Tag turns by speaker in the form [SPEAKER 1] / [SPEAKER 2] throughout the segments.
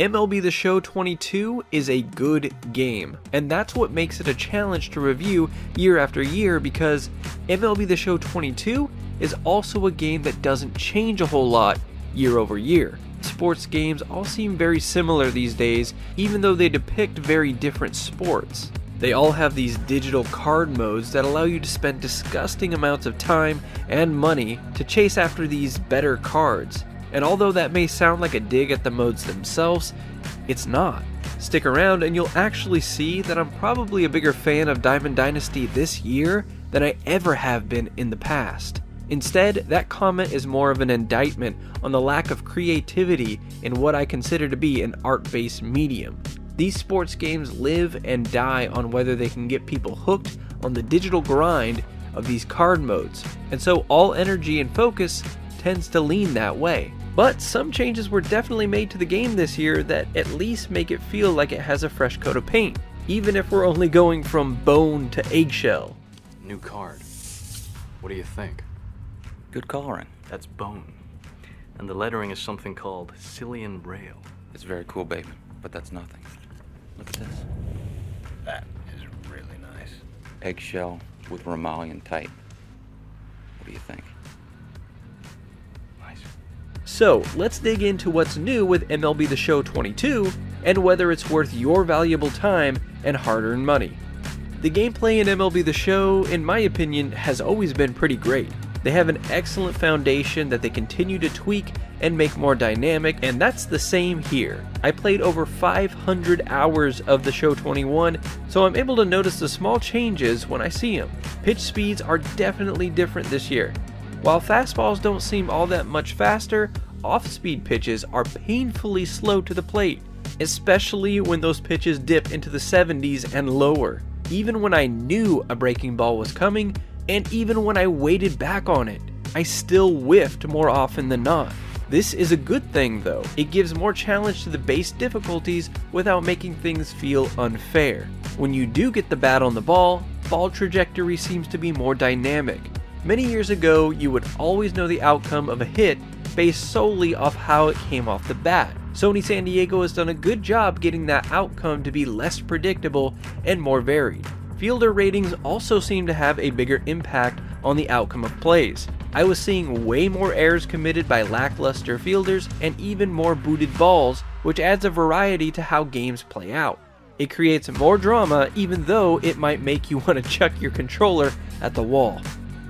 [SPEAKER 1] MLB The Show 22 is a good game, and that's what makes it a challenge to review year after year, because MLB The Show 22 is also a game that doesn't change a whole lot year over year. Sports games all seem very similar these days, even though they depict very different sports. They all have these digital card modes that allow you to spend disgusting amounts of time and money to chase after these better cards. And although that may sound like a dig at the modes themselves, it's not. Stick around and you'll actually see that I'm probably a bigger fan of Diamond Dynasty this year than I ever have been in the past. Instead, that comment is more of an indictment on the lack of creativity in what I consider to be an art-based medium. These sports games live and die on whether they can get people hooked on the digital grind of these card modes, and so all energy and focus tends to lean that way. But some changes were definitely made to the game this year that at least make it feel like it has a fresh coat of paint, even if we're only going from bone to eggshell.
[SPEAKER 2] New card. What do you think?
[SPEAKER 3] Good coloring.
[SPEAKER 2] That's bone. And the lettering is something called Cillian Braille.
[SPEAKER 3] It's very cool, baby, but that's nothing. Look at this.
[SPEAKER 4] That is really nice.
[SPEAKER 3] Eggshell with Romalian type. What do you think?
[SPEAKER 2] Nice.
[SPEAKER 1] So let's dig into what's new with MLB The Show 22 and whether it's worth your valuable time and hard-earned money. The gameplay in MLB The Show, in my opinion, has always been pretty great. They have an excellent foundation that they continue to tweak and make more dynamic, and that's the same here. I played over 500 hours of The Show 21, so I'm able to notice the small changes when I see them. Pitch speeds are definitely different this year. While fastballs don't seem all that much faster, off-speed pitches are painfully slow to the plate, especially when those pitches dip into the 70s and lower. Even when I knew a breaking ball was coming, and even when I waited back on it, I still whiffed more often than not. This is a good thing though. It gives more challenge to the base difficulties without making things feel unfair. When you do get the bat on the ball trajectory seems to be more dynamic. Many years ago, you would always know the outcome of a hit based solely off how it came off the bat. Sony San Diego has done a good job getting that outcome to be less predictable and more varied. Fielder ratings also seem to have a bigger impact on the outcome of plays. I was seeing way more errors committed by lackluster fielders and even more booted balls, which adds a variety to how games play out. It creates more drama even though it might make you want to chuck your controller at the wall.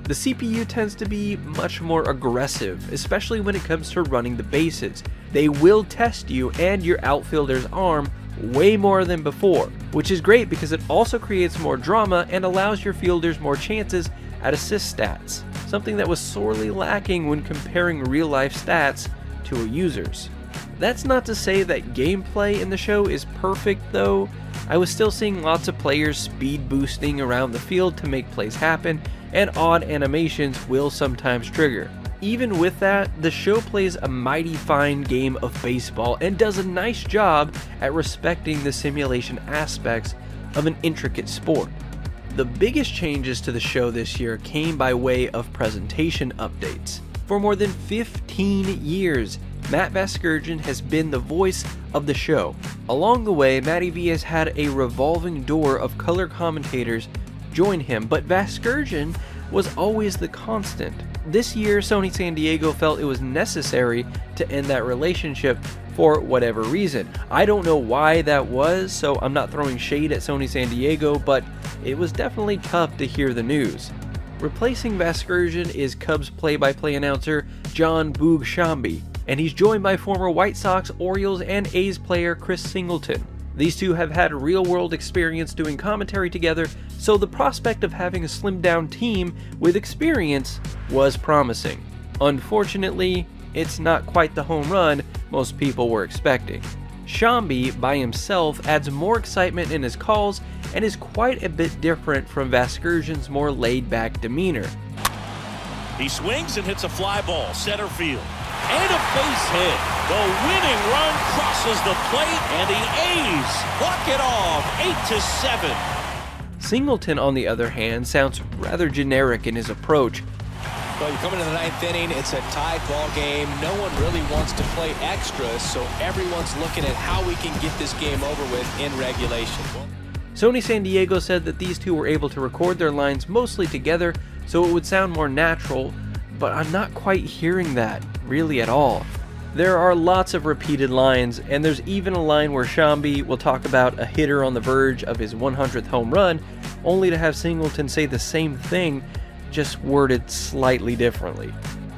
[SPEAKER 1] The CPU tends to be much more aggressive, especially when it comes to running the bases. They will test you and your outfielder's arm way more than before, which is great because it also creates more drama and allows your fielders more chances at assist stats, something that was sorely lacking when comparing real-life stats to a user's. That's not to say that gameplay in the show is perfect though. I was still seeing lots of players speed boosting around the field to make plays happen, and odd animations will sometimes trigger. Even with that, the show plays a mighty fine game of baseball and does a nice job at respecting the simulation aspects of an intricate sport. The biggest changes to the show this year came by way of presentation updates. For more than 15 years, Matt Vasgersian has been the voice of the show. Along the way, Matty V has had a revolving door of color commentators join him, but Vasgersian was always the constant. This year, Sony San Diego felt it was necessary to end that relationship for whatever reason. I don't know why that was, so I'm not throwing shade at Sony San Diego, but it was definitely tough to hear the news. Replacing Vasgersian is Cubs play-by-play announcer John Boog Shambi, and he's joined by former White Sox, Orioles, and A's player Chris Singleton. These two have had real-world experience doing commentary together, so the prospect of having a slimmed-down team with experience was promising. Unfortunately, it's not quite the home run most people were expecting. Shambi, by himself, adds more excitement in his calls and is quite a bit different from Vasgersian's more laid-back demeanor.
[SPEAKER 5] He swings and hits a fly ball, center field. And a base hit. The winning run crosses the plate, and the A's walk it off 8-7.
[SPEAKER 1] Singleton, on the other hand, sounds rather generic in his approach.
[SPEAKER 6] Well, you come into the 9th inning, it's a tied ball game. No one really wants to play extra, so everyone's looking at how we can get this game over with in regulation.
[SPEAKER 1] Sony San Diego said that these two were able to record their lines mostly together, so it would sound more natural, but I'm not quite hearing that, really at all. There are lots of repeated lines, and there's even a line where Shambi will talk about a hitter on the verge of his 100th home run, only to have Singleton say the same thing, just worded slightly differently.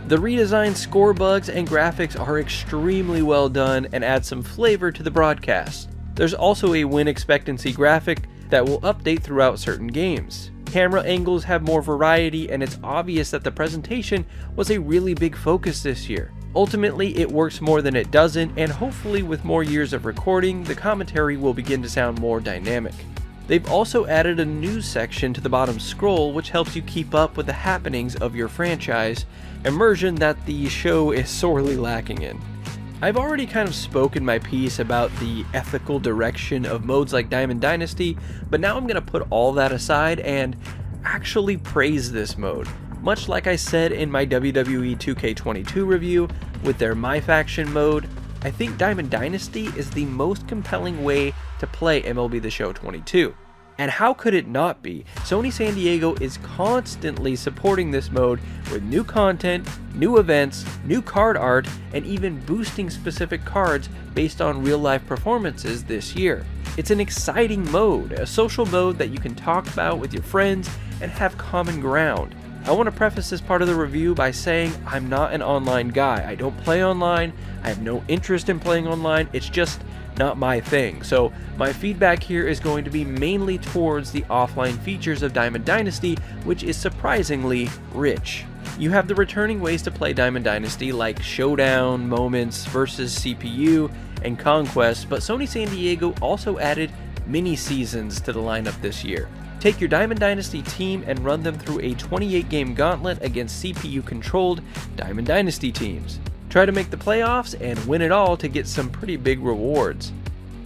[SPEAKER 1] The redesigned score bugs and graphics are extremely well done and add some flavor to the broadcast. There's also a win expectancy graphic that will update throughout certain games. Camera angles have more variety, and it's obvious that the presentation was a really big focus this year. Ultimately, it works more than it doesn't, and hopefully with more years of recording, the commentary will begin to sound more dynamic. They've also added a news section to the bottom scroll, which helps you keep up with the happenings of your franchise, immersion that the show is sorely lacking in. I've already kind of spoken my piece about the ethical direction of modes like Diamond Dynasty, but now I'm going to put all that aside and actually praise this mode. Much like I said in my WWE 2K22 review with their My Faction mode, I think Diamond Dynasty is the most compelling way to play MLB The Show 22. And how could it not be? Sony San Diego is constantly supporting this mode with new content, new events, new card art, and even boosting specific cards based on real-life performances this year. It's an exciting mode, a social mode that you can talk about with your friends and have common ground. I want to preface this part of the review by saying I'm not an online guy. I don't play online, I have no interest in playing online, it's just not my thing. So my feedback here is going to be mainly towards the offline features of Diamond Dynasty, which is surprisingly rich. You have the returning ways to play Diamond Dynasty like Showdown, Moments, versus CPU, and Conquest, but Sony San Diego also added mini-seasons to the lineup this year. Take your Diamond Dynasty team and run them through a 28-game gauntlet against CPU-controlled Diamond Dynasty teams. Try to make the playoffs and win it all to get some pretty big rewards.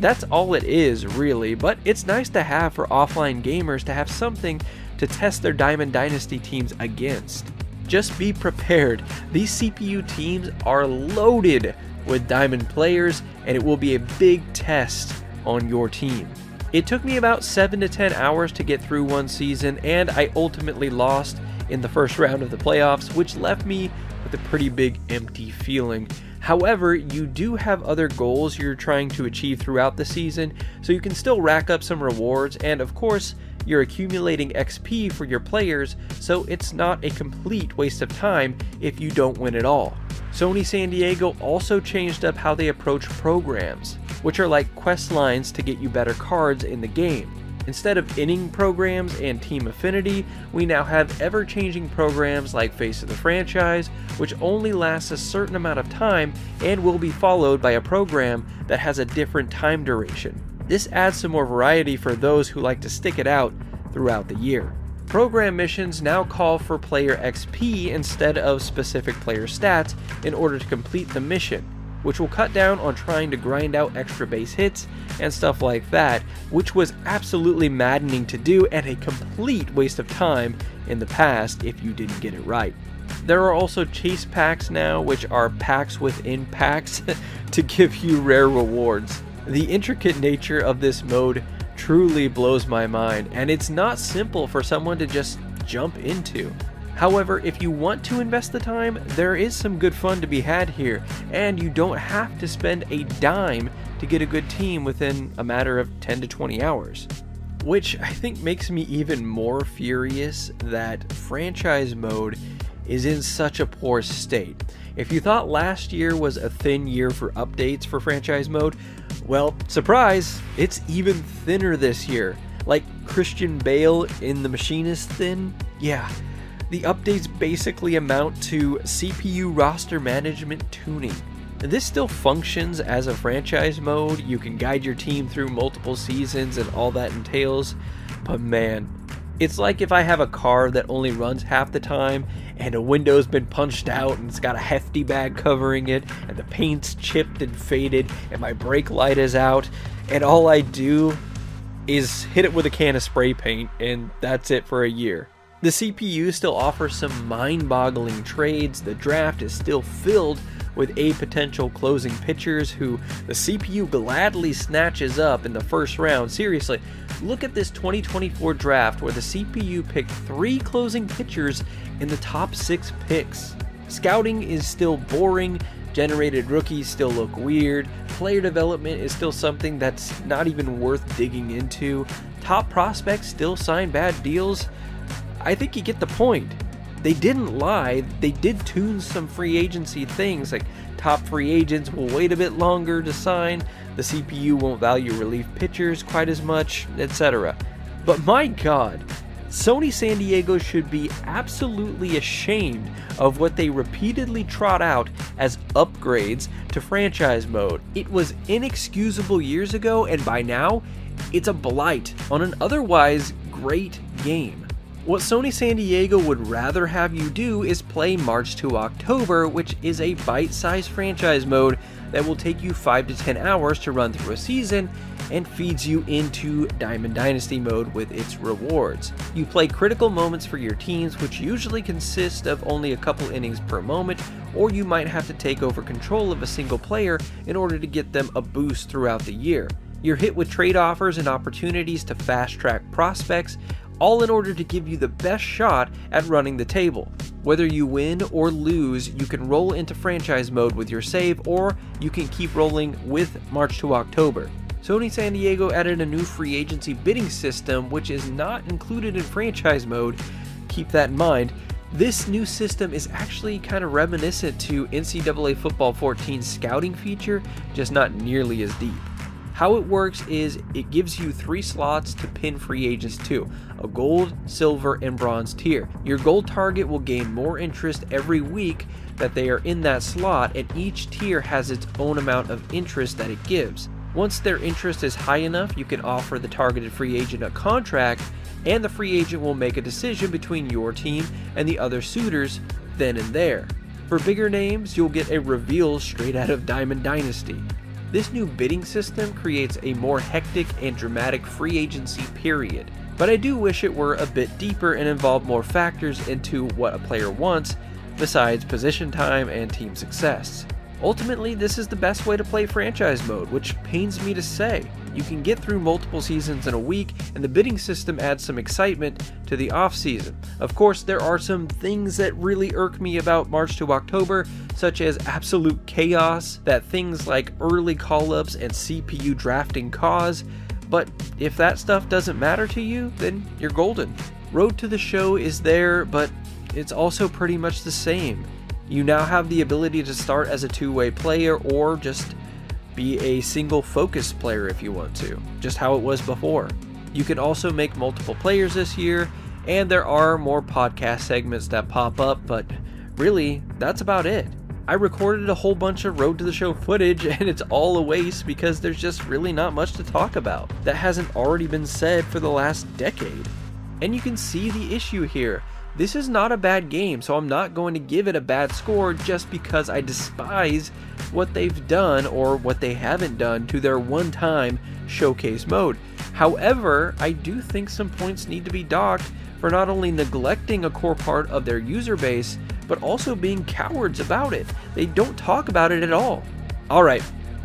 [SPEAKER 1] That's all it is, really, but it's nice to have for offline gamers to have something to test their Diamond Dynasty teams against. Just be prepared, these CPU teams are loaded with Diamond players, and it will be a big test on your team. It took me about 7 to 10 hours to get through one season, and I ultimately lost in the first round of the playoffs, which left me with a pretty big empty feeling. However, you do have other goals you're trying to achieve throughout the season, so you can still rack up some rewards, and of course, you're accumulating XP for your players, so it's not a complete waste of time if you don't win it all. Sony San Diego also changed up how they approach programs, which are like quest lines to get you better cards in the game. Instead of inning programs and team affinity, we now have ever-changing programs like Face of the Franchise, which only lasts a certain amount of time and will be followed by a program that has a different time duration. This adds some more variety for those who like to stick it out throughout the year. Program missions now call for player XP instead of specific player stats in order to complete the mission, which will cut down on trying to grind out extra base hits and stuff like that, which was absolutely maddening to do and a complete waste of time in the past if you didn't get it right. There are also chase packs now, which are packs within packs to give you rare rewards. The intricate nature of this mode truly blows my mind, and it's not simple for someone to just jump into. However, if you want to invest the time, there is some good fun to be had here, and you don't have to spend a dime to get a good team within a matter of 10 to 20 hours. Which I think makes me even more furious that franchise mode is in such a poor state. If you thought last year was a thin year for updates for franchise mode, well, surprise, it's even thinner this year. Like Christian Bale in The Machinist thin? Yeah. The updates basically amount to CPU roster management tuning. This still functions as a franchise mode, you can guide your team through multiple seasons and all that entails, but man, it's like if I have a car that only runs half the time and a window's been punched out and it's got a hefty bag covering it and the paint's chipped and faded and my brake light is out and all I do is hit it with a can of spray paint and that's it for a year. The CPU still offers some mind-boggling trades. The draft is still filled with potential closing pitchers who the CPU gladly snatches up in the first round. Seriously, look at this 2024 draft where the CPU picked 3 closing pitchers in the top 6 picks. Scouting is still boring, generated rookies still look weird, player development is still something that's not even worth digging into, top prospects still sign bad deals. I think you get the point. They didn't lie, they did tune some free agency things, like top free agents will wait a bit longer to sign, the CPU won't value relief pitchers quite as much, etc. But my god, Sony San Diego should be absolutely ashamed of what they repeatedly trot out as upgrades to franchise mode. It was inexcusable years ago, and by now, it's a blight on an otherwise great game. What Sony San Diego would rather have you do is play March to October, which is a bite-sized franchise mode that will take you 5 to 10 hours to run through a season and feeds you into Diamond Dynasty mode with its rewards. You play critical moments for your teams, which usually consist of only a couple innings per moment, or you might have to take over control of a single player in order to get them a boost throughout the year. You're hit with trade offers and opportunities to fast-track prospects, all in order to give you the best shot at running the table. Whether you win or lose, you can roll into franchise mode with your save, or you can keep rolling with March to October. Sony San Diego added a new free agency bidding system, which is not included in franchise mode. Keep that in mind. This new system is actually kind of reminiscent to NCAA Football 14's scouting feature, just not nearly as deep. How it works is it gives you 3 slots to pin free agents to, a gold, silver, and bronze tier. Your gold target will gain more interest every week that they are in that slot, and each tier has its own amount of interest that it gives. Once their interest is high enough, you can offer the targeted free agent a contract, and the free agent will make a decision between your team and the other suitors then and there. For bigger names, you'll get a reveal straight out of Diamond Dynasty. This new bidding system creates a more hectic and dramatic free agency period, but I do wish it were a bit deeper and involved more factors into what a player wants besides position time and team success. Ultimately, this is the best way to play franchise mode, which pains me to say. You can get through multiple seasons in a week, and the bidding system adds some excitement to the off-season. Of course, there are some things that really irk me about March to October, such as absolute chaos that things like early call-ups and CPU drafting cause, but if that stuff doesn't matter to you, then you're golden. Road to the Show is there, but it's also pretty much the same. You now have the ability to start as a two-way player or just be a single focus player if you want to, just how it was before. You can also make multiple players this year, and there are more podcast segments that pop up, but really, that's about it. I recorded a whole bunch of Road to the Show footage, and it's all a waste because there's just really not much to talk about that hasn't already been said for the last decade. And you can see the issue here. This is not a bad game, so I'm not going to give it a bad score just because I despise what they've done or what they haven't done to their one-time showcase mode. However, I do think some points need to be docked for not only neglecting a core part of their user base, but also being cowards about it. They don't talk about it at all. Alright,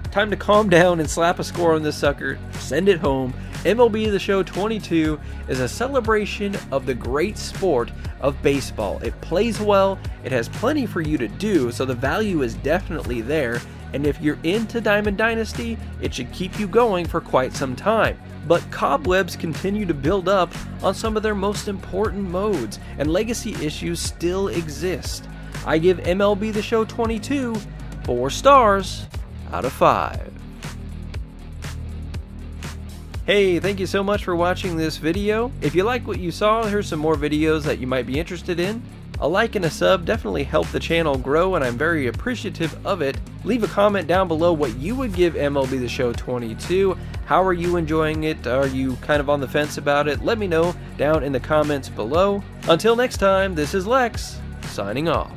[SPEAKER 1] time to calm down and slap a score on this sucker, send it home. MLB The Show 22 is a celebration of the great sport of baseball. It plays well, it has plenty for you to do, so the value is definitely there, and if you're into Diamond Dynasty, it should keep you going for quite some time. But cobwebs continue to build up on some of their most important modes, and legacy issues still exist. I give MLB The Show 22 4 stars out of 5. Hey, thank you so much for watching this video. If you like what you saw, here's some more videos that you might be interested in. A like and a sub definitely help the channel grow, and I'm very appreciative of it. Leave a comment down below what you would give MLB The Show 22. How are you enjoying it? Are you kind of on the fence about it? Let me know down in the comments below. Until next time, this is Lex, signing off.